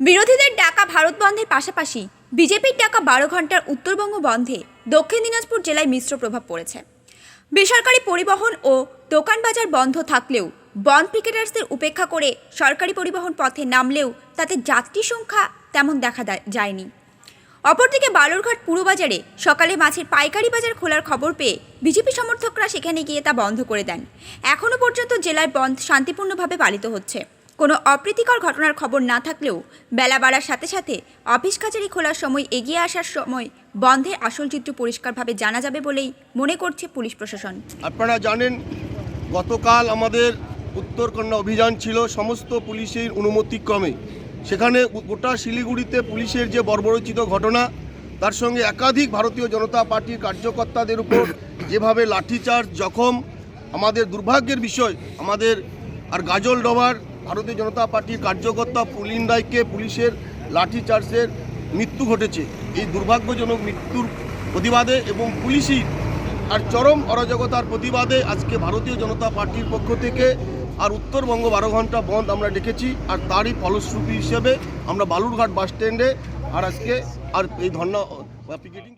বিরোধীদের ডাকা ভারত বন্ধের পাশাপাশি বিজেপির ডাকা 12 ঘন্টার উত্তরবঙ্গ বন্ধে দক্ষিণ দিনাজপুর জেলায় মিশ্র প্রভাব পড়েছে। বেসরকারি পরিবহন ও দোকানবাজার বন্ধ থাকলেও বন্ধ পিকেটার্সদের উপেক্ষা করে সরকারি পরিবহন পথে নামলেও তাতে যাত্রী সংখ্যা তেমন দেখা যায়নি। অপরদিকে বালুরঘাট পুরবাজারে সকালে মাছের পাইকারি বাজার খোলার খবর পেয়ে বিজেপি সমর্থকরা সেখানে গিয়ে তা বন্ধ করে দেন। এখনও পর্যন্ত জেলার বন্ধ শান্তিপূর্ণভাবে পালিত হচ্ছে। কোনো অপ্রীতিকর ঘটনার খবর না থাকলেও বেলা বাড়ার সাথে সাথে অফিস কাছারি খোলার সময় এগিয়ে আসার সময় বন্ধের আসল চিত্র পরিষ্কারভাবে জানা যাবে বলেই মনে করছে পুলিশ প্রশাসন। আপনারা জানেন, গতকাল আমাদের উত্তরকন্যা অভিযান ছিল সমস্ত পুলিশের অনুমতিক্রমে। সেখানে গোটা শিলিগুড়িতে পুলিশের যে বর্বরোচিত ঘটনা, তার সঙ্গে একাধিক ভারতীয় জনতা পার্টির কার্যকর্তাদের উপর যেভাবে লাঠিচার্জ, জখম, আমাদের দুর্ভাগ্যের বিষয় আমাদের আর গাজলডোবার ভারতীয় জনতা পার্টির কার্যকর্তা পুলিন রায়কে পুলিশের লাঠিচার্জের মৃত্যু ঘটেছে। এই দুর্ভাগ্যজনক মৃত্যুর প্রতিবাদে এবং পুলিশি আর চরম অরাজকতার প্রতিবাদে আজকে ভারতীয় জনতা পার্টির পক্ষ থেকে আর উত্তরবঙ্গ 12 ঘন্টা বন্ধ আমরা ডেকেছি। আর তারই ফলশ্রুতি হিসেবে আমরা বালুরঘাট বাস স্ট্যান্ডে আর আজকে আর এই ধর্ণা পিকেটিং